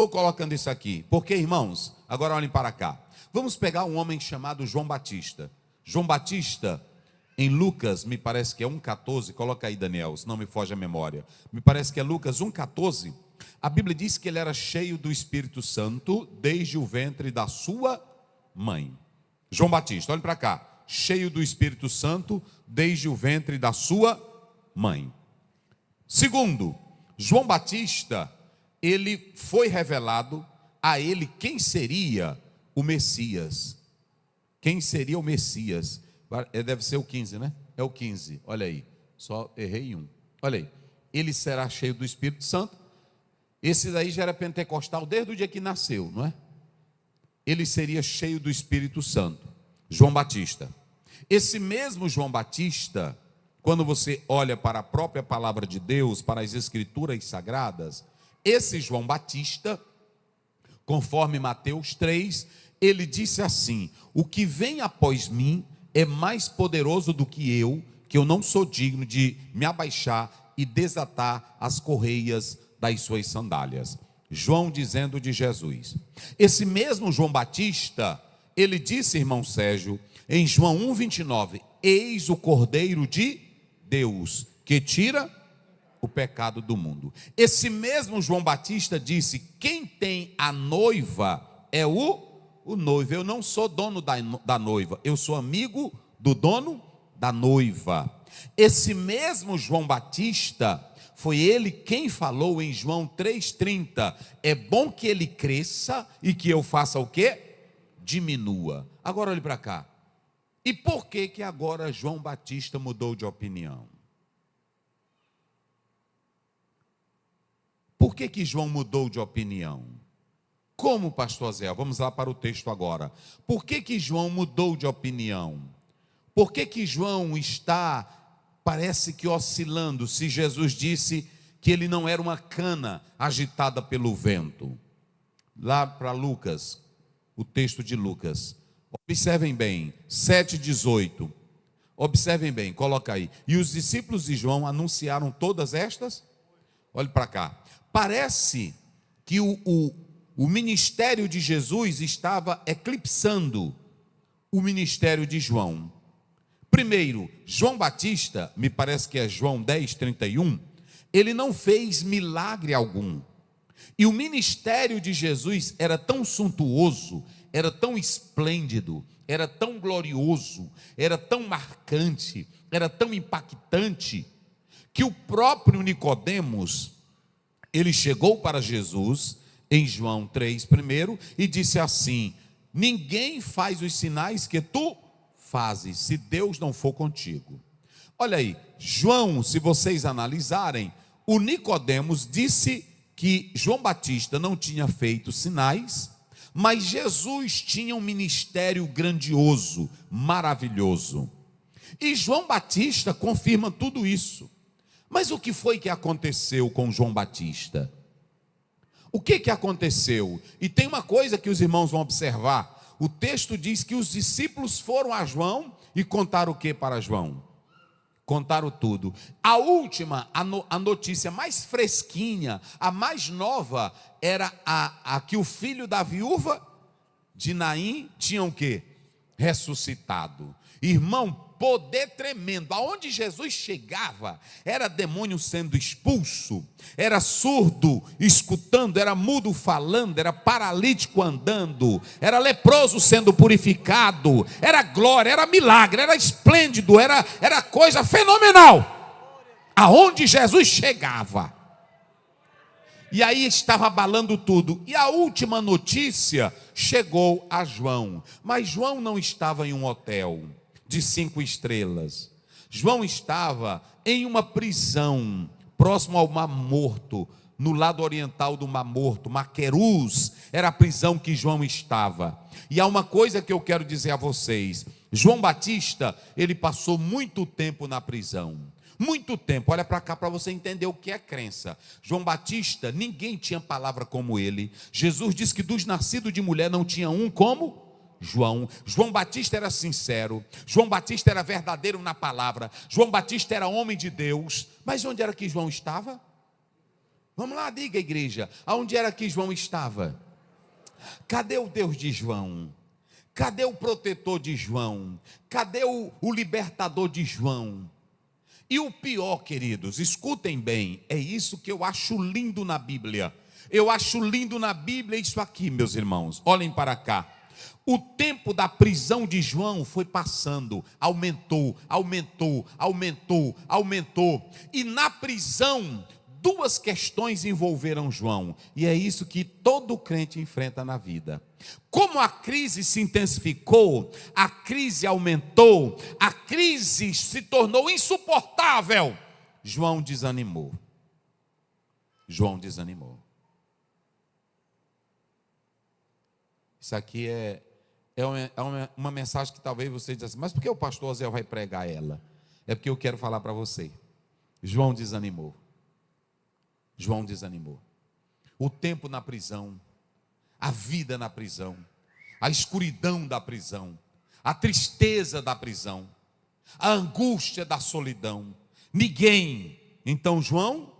Estou colocando isso aqui, porque, irmãos, agora olhem para cá. Vamos pegar um homem chamado João Batista. João Batista, em Lucas, me parece que é 1,14, coloca aí, Daniel, se não me foge a memória. Me parece que é Lucas 1,14. A Bíblia diz que ele era cheio do Espírito Santo desde o ventre da sua mãe. João Batista, olhe para cá. Cheio do Espírito Santo desde o ventre da sua mãe. Segundo, João Batista, ele foi revelado a ele quem seria o Messias. Quem seria o Messias? Deve ser o 15, né? É o 15, olha aí. Só errei um. Olha aí. Ele será cheio do Espírito Santo. Esse daí já era pentecostal desde o dia que nasceu, não é? Ele seria cheio do Espírito Santo. João Batista. Esse mesmo João Batista, quando você olha para a própria palavra de Deus, para as Escrituras Sagradas, esse João Batista, conforme Mateus 3, ele disse assim: o que vem após mim é mais poderoso do que eu não sou digno de me abaixar e desatar as correias das suas sandálias. João dizendo de Jesus. Esse mesmo João Batista, ele disse, irmão Sérgio, em João 1,29, eis o Cordeiro de Deus, que tira o pecado do mundo. Esse mesmo João Batista disse, quem tem a noiva é o noivo. Eu não sou dono da noiva, eu sou amigo do dono da noiva. Esse mesmo João Batista, foi ele quem falou em João 3,30, é bom que ele cresça e que eu faça o quê? Diminua. Agora olhe para cá. E por que agora João Batista mudou de opinião? Por que João mudou de opinião? Como, pastor Zé? Vamos lá para o texto agora. Por que João mudou de opinião? Por que João está, parece que oscilando, se Jesus disse que ele não era uma cana agitada pelo vento? Lá para Lucas, o texto de Lucas. Observem bem, 7,18. Observem bem, coloca aí. E os discípulos de João anunciaram todas estas? Olhe para cá. Parece que o ministério de Jesus estava eclipsando o ministério de João. Primeiro, João Batista, me parece que é João 10,31, ele não fez milagre algum. E o ministério de Jesus era tão suntuoso, era tão esplêndido, era tão glorioso, era tão marcante, era tão impactante, que o próprio Nicodemos, ele chegou para Jesus, em João 3 primeiro, e disse assim: ninguém faz os sinais que tu fazes, se Deus não for contigo. Olha aí, João, se vocês analisarem, o Nicodemos disse que João Batista não tinha feito sinais, mas Jesus tinha um ministério grandioso, maravilhoso. E João Batista confirma tudo isso. Mas o que foi que aconteceu com João Batista? O que aconteceu? E tem uma coisa que os irmãos vão observar. O texto diz que os discípulos foram a João e contaram o que para João? Contaram tudo. A última, a notícia mais fresquinha, a mais nova, era a que o filho da viúva de Naim tinha o quê? Ressuscitado. Irmão, poder tremendo. Aonde Jesus chegava, era demônio sendo expulso, era surdo escutando, era mudo falando, era paralítico andando, era leproso sendo purificado, era glória, era milagre, era esplêndido, era coisa fenomenal. Aonde Jesus chegava. E aí estava abalando tudo. E a última notícia chegou a João. Mas João não estava em um hotel de 5 estrelas. João estava em uma prisão próximo ao Mar Morto, no lado oriental do Mar Morto. Maquerus era a prisão que João estava. E há uma coisa que eu quero dizer a vocês: João Batista, ele passou muito tempo na prisão. Muito tempo. Olha para cá para você entender o que é crença. João Batista, ninguém tinha palavra como ele. Jesus disse que dos nascidos de mulher não tinha um como João. João Batista era sincero. João Batista era verdadeiro na palavra. João Batista era homem de Deus. Mas onde era que João estava? Vamos lá, diga, igreja, aonde era que João estava? Cadê o Deus de João? Cadê o protetor de João? Cadê o libertador de João? E o pior, queridos, escutem bem, é isso que eu acho lindo na Bíblia. Eu acho lindo na Bíblia isso aqui, meus irmãos, olhem para cá. O tempo da prisão de João foi passando, aumentou. E na prisão, duas questões envolveram João, e é isso que todo crente enfrenta na vida. Como a crise se intensificou, a crise aumentou, a crise se tornou insuportável, João desanimou. Isso aqui é uma mensagem que talvez você diga assim, mas por que o pastor Zé vai pregar ela? É porque eu quero falar para você. João desanimou. O tempo na prisão, a vida na prisão, a escuridão da prisão, a tristeza da prisão, a angústia da solidão. Então João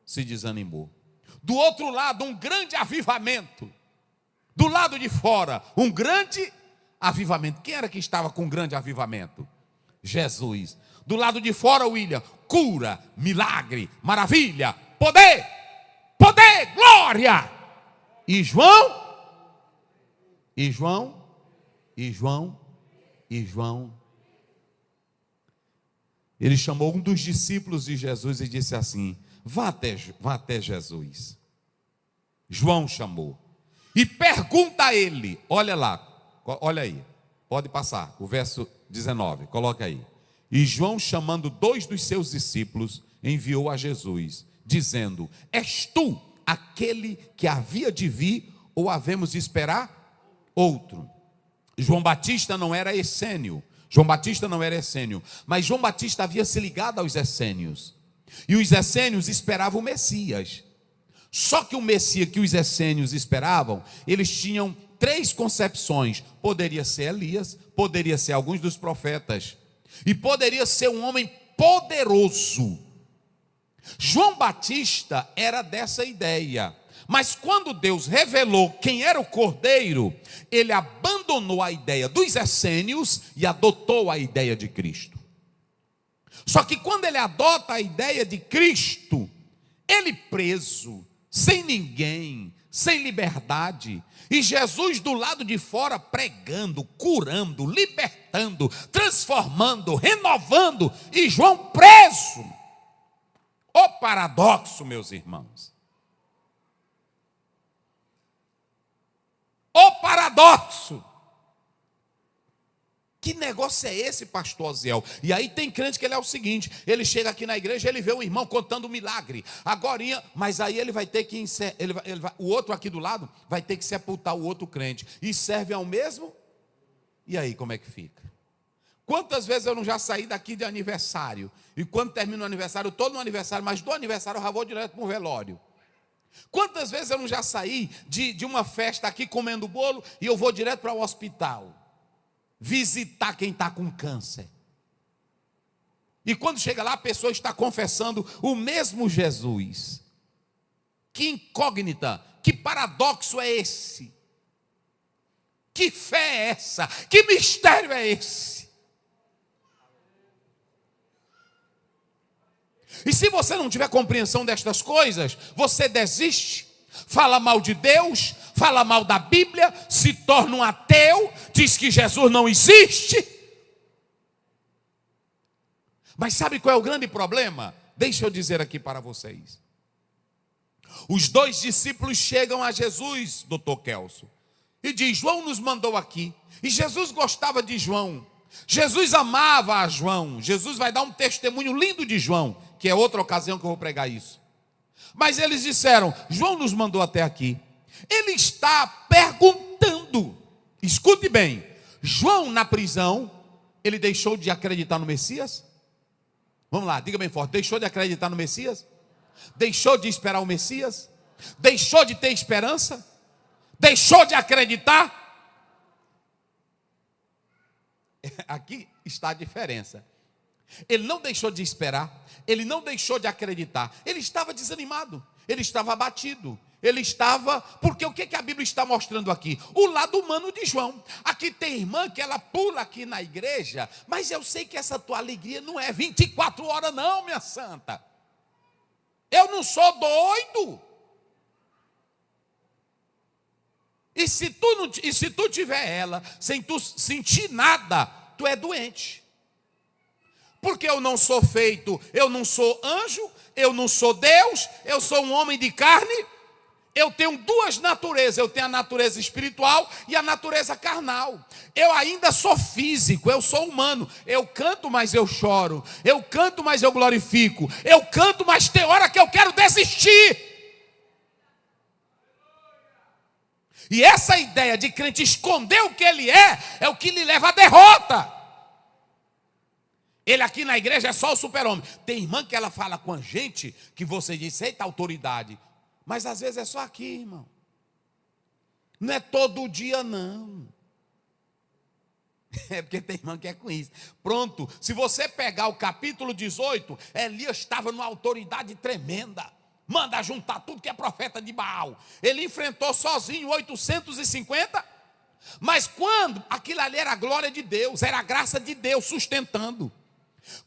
se desanimou. Do outro lado, um grande avivamento. Do lado de fora, um grande avivamento. Quem era que estava com um grande avivamento? Jesus. Do lado de fora, William, cura, milagre, maravilha, poder, glória. E João, ele chamou um dos discípulos de Jesus e disse assim: vá até Jesus. João chamou e pergunta a ele, olha aí, pode passar, o verso 19, coloca aí. E João, chamando dois dos seus discípulos, enviou a Jesus, dizendo: és tu aquele que havia de vir, ou havemos de esperar outro? João Batista não era essênio, mas João Batista havia se ligado aos essênios, e os essênios esperavam o Messias. Só que o Messias que os essênios esperavam, eles tinham três concepções: poderia ser Elias, poderia ser alguns dos profetas, e poderia ser um homem poderoso. João Batista era dessa ideia, mas quando Deus revelou quem era o Cordeiro, ele abandonou a ideia dos essênios e adotou a ideia de Cristo. Só que quando ele adota a ideia de Cristo, ele preso, sem ninguém, sem liberdade, e Jesus do lado de fora pregando, curando, libertando, transformando, renovando, e João preso. O paradoxo, meus irmãos. O paradoxo. Que negócio é esse, pastor Aziel? E aí tem crente que ele é o seguinte: ele chega aqui na igreja, ele vê o irmão contando um milagre, agorinha, mas aí ele vai ter que, o outro aqui do lado vai ter que sepultar o outro crente, e serve ao mesmo, e aí como é que fica? Quantas vezes eu não já saí daqui de aniversário, e quando termina o aniversário, eu estou no aniversário, mas do aniversário eu já vou direto para um velório. Quantas vezes eu não já saí de uma festa aqui comendo bolo, e eu vou direto para o hospital visitar quem está com câncer. E quando chega lá, a pessoa está confessando o mesmo Jesus. Que incógnita, que paradoxo é esse? Que fé é essa? Que mistério é esse? E se você não tiver compreensão destas coisas, você desiste, fala mal de Deus, fala mal da Bíblia, se torna um ateu, diz que Jesus não existe. Mas sabe qual é o grande problema? Deixa eu dizer aqui para vocês. Os dois discípulos chegam a Jesus, doutor Kelso, e diz: João nos mandou aqui. E Jesus gostava de João, Jesus amava a João. Jesus vai dar um testemunho lindo de João, que é outra ocasião que eu vou pregar isso. Mas eles disseram: João nos mandou até aqui. Ele está perguntando, escute bem, João na prisão, ele deixou de acreditar no Messias? Vamos lá, diga bem forte: deixou de acreditar no Messias? Deixou de esperar o Messias? Deixou de ter esperança? Deixou de acreditar? Aqui está a diferença. Ele não deixou de esperar, ele não deixou de acreditar, ele estava desanimado, ele estava abatido. Ele estava, porque o que a Bíblia está mostrando aqui? O lado humano de João. Aqui tem irmã que ela pula aqui na igreja, mas eu sei que essa tua alegria não é 24 horas não, minha santa. Eu não sou doido. E se tu tiver ela, sem tu sentir nada, tu é doente. Porque eu não sou feito, eu não sou anjo, eu não sou Deus, eu sou um homem de carne. Eu tenho duas naturezas, eu tenho a natureza espiritual e a natureza carnal. Eu ainda sou físico, eu sou humano. Eu canto, mas eu choro. Eu canto, mas eu glorifico. Eu canto, mas tem hora que eu quero desistir. E essa ideia de crente esconder o que ele é o que lhe leva à derrota. Ele aqui na igreja é só o super-homem. Tem irmã que ela fala com a gente que você diz, eita autoridade. Mas às vezes é só aqui, irmão. Não é todo dia, não. É porque tem irmã que é com isso. Pronto, se você pegar o capítulo 18, Elias estava numa autoridade tremenda. Manda juntar tudo que é profeta de Baal. Ele enfrentou sozinho 850. Mas quando aquilo ali era a glória de Deus, era a graça de Deus sustentando.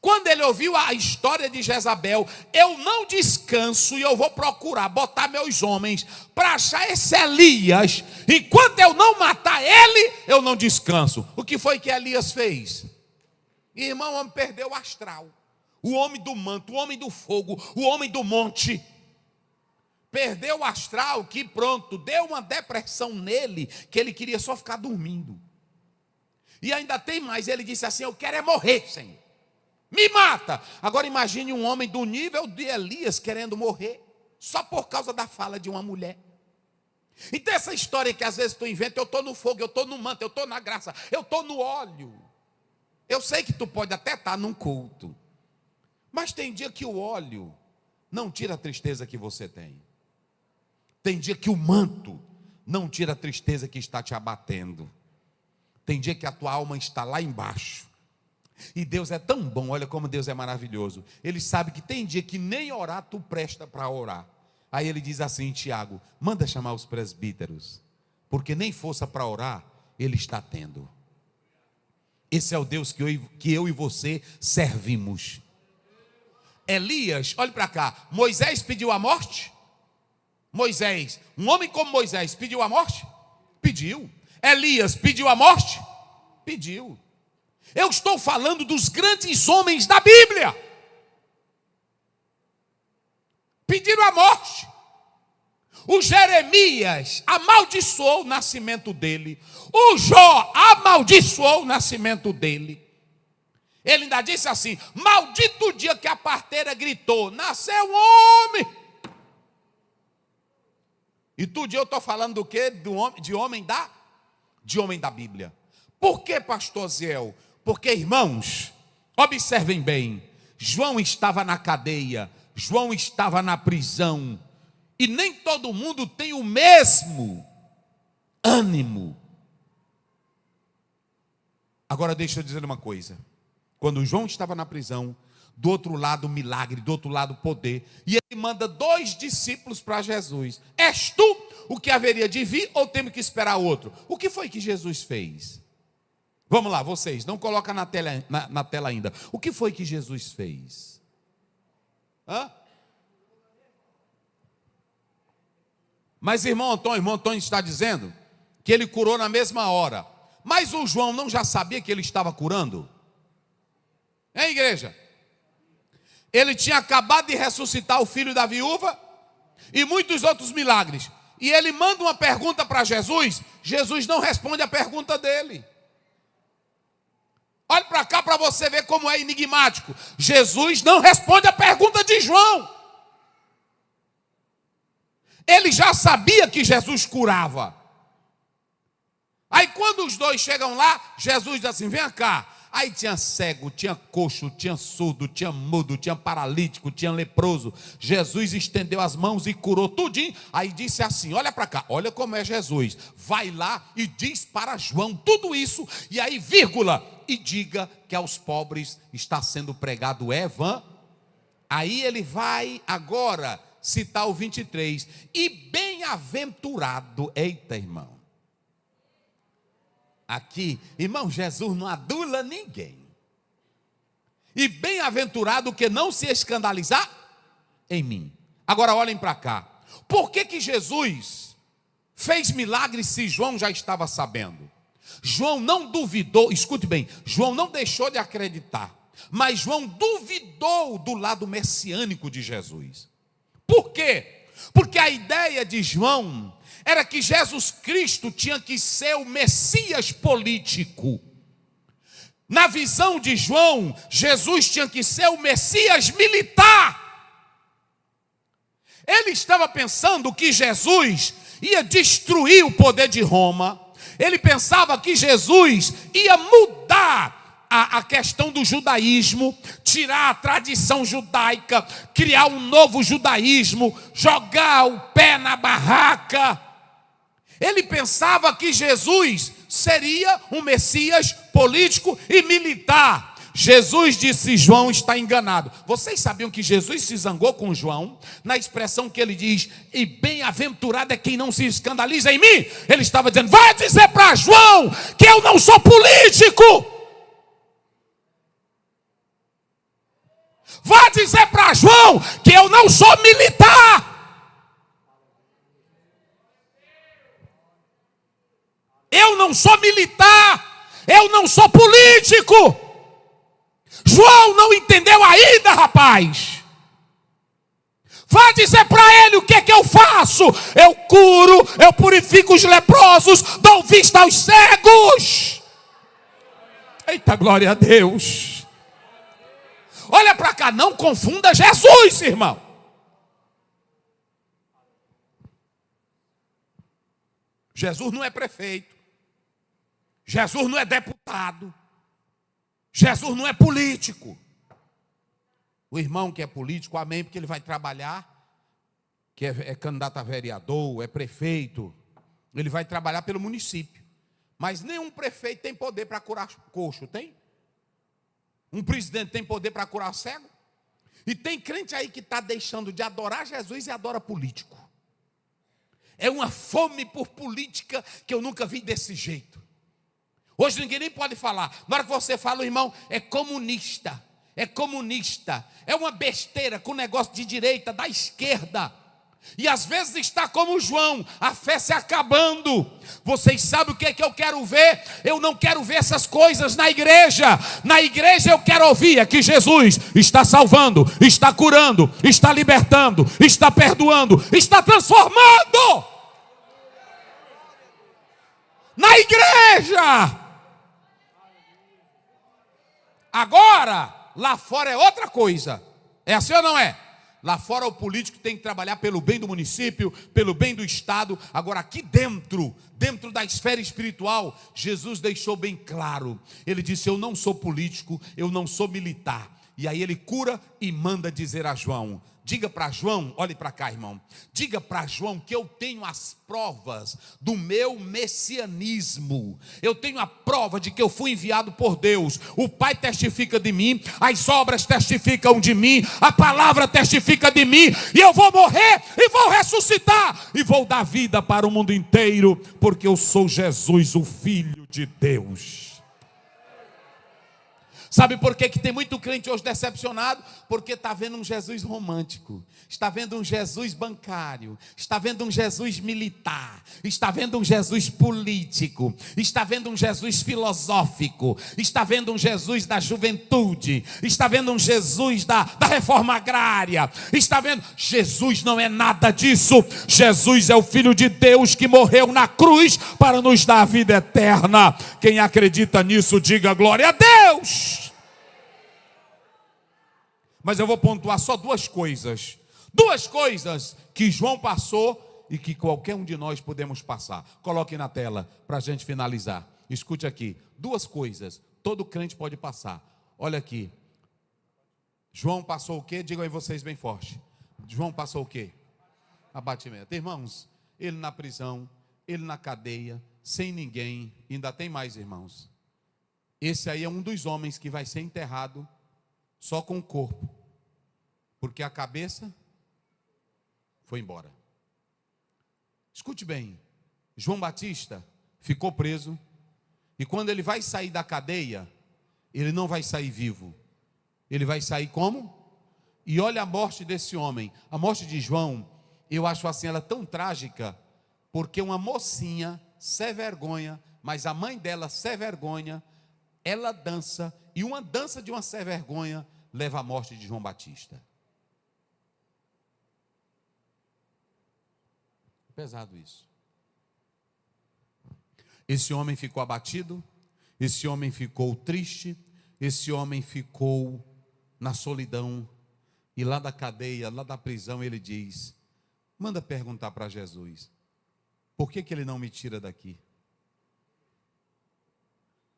Quando ele ouviu a história de Jezabel, eu não descanso e eu vou procurar botar meus homens para achar esse Elias. Enquanto eu não matar ele, eu não descanso. O que foi que Elias fez? Irmão, o homem perdeu o astral. O homem do manto, o homem do fogo, o homem do monte. Perdeu o astral que pronto, deu uma depressão nele, que ele queria só ficar dormindo. E ainda tem mais, ele disse assim, eu quero é morrer, Senhor. Me mata. Agora imagine um homem do nível de Elias querendo morrer, só por causa da fala de uma mulher. Então essa história que às vezes tu inventa, eu estou no fogo, eu estou no manto, eu estou na graça, eu estou no óleo. Eu sei que tu pode até estar num culto, mas tem dia que o óleo não tira a tristeza que você tem. Tem dia que o manto não tira a tristeza que está te abatendo. Tem dia que a tua alma está lá embaixo. E Deus é tão bom, olha como Deus é maravilhoso. Ele sabe que tem dia que nem orar tu presta para orar. Aí ele diz assim, Tiago, manda chamar os presbíteros, porque nem força para orar ele está tendo. Esse é o Deus que eu e você servimos. Elias, olhe para cá, Moisés pediu a morte? Moisés, um homem como Moisés pediu a morte? Pediu. Elias pediu a morte? Pediu. Eu estou falando dos grandes homens da Bíblia. Pediram a morte. O Jeremias amaldiçoou o nascimento dele. O Jó amaldiçoou o nascimento dele. Ele ainda disse assim, maldito o dia que a parteira gritou, nasceu um homem. E todo dia eu estou falando do quê? De homem da Bíblia. Por que, pastor Ziel? Porque, irmãos, observem bem, João estava na cadeia, João estava na prisão, e nem todo mundo tem o mesmo ânimo. Agora deixa eu dizer uma coisa, quando João estava na prisão, do outro lado milagre, do outro lado poder, e ele manda 2 discípulos para Jesus, és tu o que haveria de vir ou temos que esperar outro? O que foi que Jesus fez? Vamos lá, vocês, não coloca na tela ainda. O que foi que Jesus fez? Mas irmão Antônio está dizendo que ele curou na mesma hora. Mas o João não já sabia que ele estava curando? Hein, igreja? Ele tinha acabado de ressuscitar o filho da viúva e muitos outros milagres. E ele manda uma pergunta para Jesus, Jesus não responde a pergunta dele. Olhe para cá para você ver como é enigmático. Jesus não responde a pergunta de João. Ele já sabia que Jesus curava. Aí quando os dois chegam lá, Jesus diz assim, vem cá. Aí tinha cego, tinha coxo, tinha surdo, tinha mudo, tinha paralítico, tinha leproso. Jesus estendeu as mãos e curou tudinho. Aí disse assim, olha para cá, olha como é Jesus. Vai lá e diz para João tudo isso. E aí, vírgula, e diga que aos pobres está sendo pregado Aí ele vai agora citar o 23. E bem-aventurado, eita irmão. Aqui, irmão, Jesus não adula ninguém. E bem-aventurado o que não se escandalizar em mim. Agora olhem para cá. Por que Jesus fez milagres se João já estava sabendo? João não duvidou, escute bem, João não deixou de acreditar, mas João duvidou do lado messiânico de Jesus. Por quê? Porque a ideia de João era que Jesus Cristo tinha que ser o Messias político. Na visão de João, Jesus tinha que ser o Messias militar. Ele estava pensando que Jesus ia destruir o poder de Roma. Ele pensava que Jesus ia mudar a questão do judaísmo, tirar a tradição judaica, criar um novo judaísmo, jogar o pé na barraca. Ele pensava que Jesus seria um Messias político e militar. Jesus disse: João está enganado. Vocês sabiam que Jesus se zangou com João na expressão que ele diz: e bem-aventurado é quem não se escandaliza em mim? Ele estava dizendo: vai dizer para João que eu não sou político. Vai dizer para João que eu não sou militar. Eu não sou militar. Eu não sou político. João não entendeu ainda, rapaz. Vai dizer para ele o que é que eu faço. Eu curo, eu purifico os leprosos, dou vista aos cegos. Eita, glória a Deus. Olha para cá, não confunda Jesus, irmão. Jesus não é prefeito. Jesus não é deputado. Jesus não é político. O irmão que é político, amém, porque ele vai trabalhar, que é candidato a vereador, é prefeito, ele vai trabalhar pelo município. Mas nenhum prefeito tem poder para curar coxo, tem? Um presidente tem poder para curar cego? E tem crente aí que está deixando de adorar Jesus e adora político. É uma fome por política que eu nunca vi desse jeito. Hoje ninguém nem pode falar. Na hora que você fala, o irmão é comunista. É comunista. É uma besteira com negócio de direita, da esquerda. E às vezes está como João, a fé se acabando. Vocês sabem o que é que eu quero ver? Eu não quero ver essas coisas na igreja. Na igreja eu quero ouvir é que Jesus está salvando, está curando, está libertando, está perdoando, está transformando. Na igreja. Agora, lá fora é outra coisa. É assim ou não é? Lá fora o político tem que trabalhar pelo bem do município, pelo bem do estado. Agora aqui dentro da esfera espiritual, Jesus deixou bem claro. Ele disse: eu não sou político, eu não sou militar. E aí ele cura e manda dizer a João: diga para João, olhe para cá, irmão. Diga para João que eu tenho as provas do meu messianismo. Eu tenho a prova de que eu fui enviado por Deus. O Pai testifica de mim, as obras testificam de mim, a palavra testifica de mim. E eu vou morrer e vou ressuscitar e vou dar vida para o mundo inteiro, porque eu sou Jesus, o Filho de Deus. Sabe por que tem muito crente hoje decepcionado? Porque está vendo um Jesus romântico, está vendo um Jesus bancário, está vendo um Jesus militar, está vendo um Jesus político, está vendo um Jesus filosófico, está vendo um Jesus da juventude, está vendo um Jesus da reforma agrária, está vendo... Jesus não é nada disso. Jesus é o Filho de Deus que morreu na cruz para nos dar a vida eterna. Quem acredita nisso, diga glória a Deus. Mas eu vou pontuar só duas coisas que João passou e que qualquer um de nós podemos passar. Coloque na tela para a gente finalizar. Escute aqui, duas coisas todo crente pode passar. Olha aqui, João passou o quê? Digam aí vocês bem forte. João passou o quê? Abatimento. Irmãos, ele na prisão, ele na cadeia, sem ninguém. Ainda tem mais, irmãos. Esse aí é um dos homens que vai ser enterrado só com o corpo, porque a cabeça foi embora. Escute bem, João Batista ficou preso, e quando ele vai sair da cadeia, ele não vai sair vivo. Ele vai sair como? E olha a morte desse homem. A morte de João, eu acho assim, ela tão trágica, porque uma mocinha sem vergonha, mas a mãe dela sem vergonha, ela dança, e uma dança de uma sem vergonha leva à morte de João Batista. Pesado isso. Esse homem ficou abatido, esse homem ficou triste, esse homem ficou na solidão, e lá da cadeia, lá da prisão, ele diz: manda perguntar para Jesus, por que ele não me tira daqui?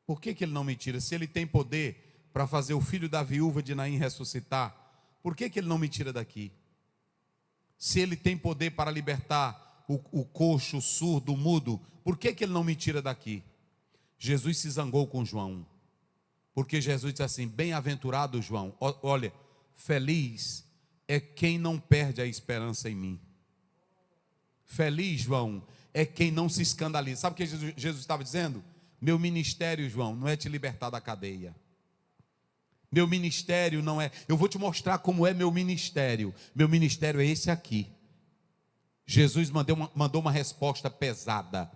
Por que ele não me tira? Se ele tem poder para fazer o filho da viúva de Naim ressuscitar, por que ele não me tira daqui? Se ele tem poder para libertar o coxo, o surdo, o mudo, por que ele não me tira daqui? Jesus se zangou com João, porque Jesus disse assim: bem-aventurado João, olha, feliz é quem não perde a esperança em mim. Feliz, João, é quem não se escandaliza. Sabe o que Jesus estava dizendo? Meu ministério, João, não é te libertar da cadeia. Meu ministério não é, eu vou te mostrar como é meu ministério. Meu ministério é esse aqui. Jesus mandou uma resposta pesada.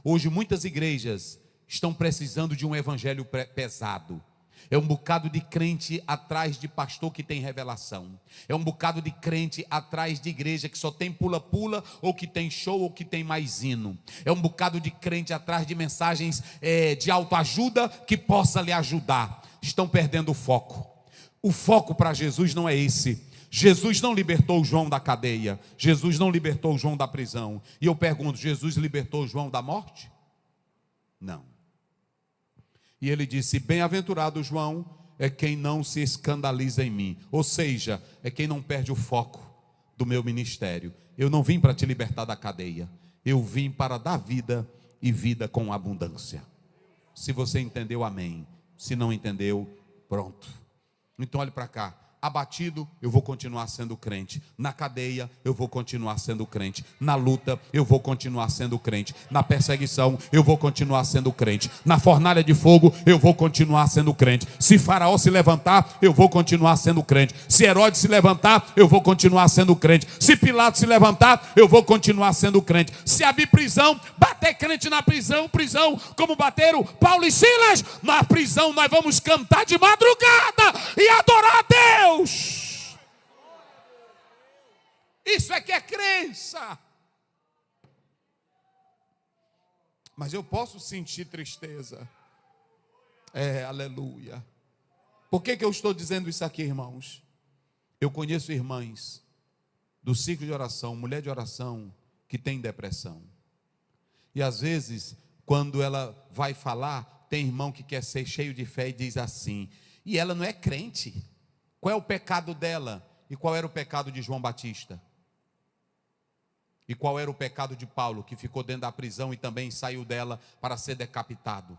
Hoje muitas igrejas estão precisando de um evangelho pesado. É um bocado de crente atrás de pastor que tem revelação. É um bocado de crente atrás de igreja que só tem pula-pula, ou que tem show, ou que tem mais hino. É um bocado de crente atrás de mensagens de autoajuda que possa lhe ajudar. Estão perdendo o foco. O foco para Jesus não é esse. Jesus não libertou João da cadeia. Jesus não libertou João da prisão. E eu pergunto, Jesus libertou João da morte? Não. E ele disse: bem-aventurado João é quem não se escandaliza em mim. Ou seja, é quem não perde o foco do meu ministério. Eu não vim para te libertar da cadeia. Eu vim para dar vida, e vida com abundância. Se você entendeu, amém. Se não entendeu, pronto. Então olhe para cá. Abatido, eu vou continuar sendo crente. Na cadeia, eu vou continuar sendo crente. Na luta, eu vou continuar sendo crente. Na perseguição, eu vou continuar sendo crente. Na fornalha de fogo, eu vou continuar sendo crente. Se Faraó se levantar, eu vou continuar sendo crente. Se Herodes se levantar, eu vou continuar sendo crente. Se Pilatos se levantar, eu vou continuar sendo crente. Se abrir prisão, bater crente na prisão, como bateram Paulo e Silas, na prisão nós vamos cantar de madrugada e adorar a Deus. Isso é que é crença. Mas eu posso sentir tristeza. Aleluia. Por que eu estou dizendo isso aqui, irmãos? Eu conheço irmãs do ciclo de oração, mulher de oração, que tem depressão. E às vezes, quando ela vai falar, tem irmão que quer ser cheio de fé e diz assim: e ela não é crente. Qual é o pecado dela? E qual era o pecado de João Batista? E qual era o pecado de Paulo, que ficou dentro da prisão e também saiu dela para ser decapitado?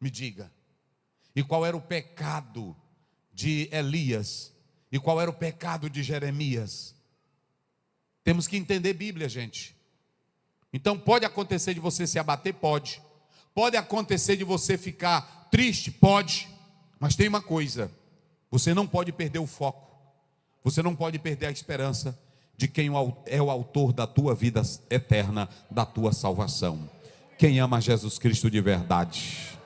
Me diga. E qual era o pecado de Elias? E qual era o pecado de Jeremias? Temos que entender Bíblia, gente. Então pode acontecer de você se abater? Pode. Pode acontecer de você ficar triste? Pode. Mas tem uma coisa: você não pode perder o foco. Você não pode perder a esperança de quem é o autor da tua vida eterna, da tua salvação. Quem ama Jesus Cristo de verdade.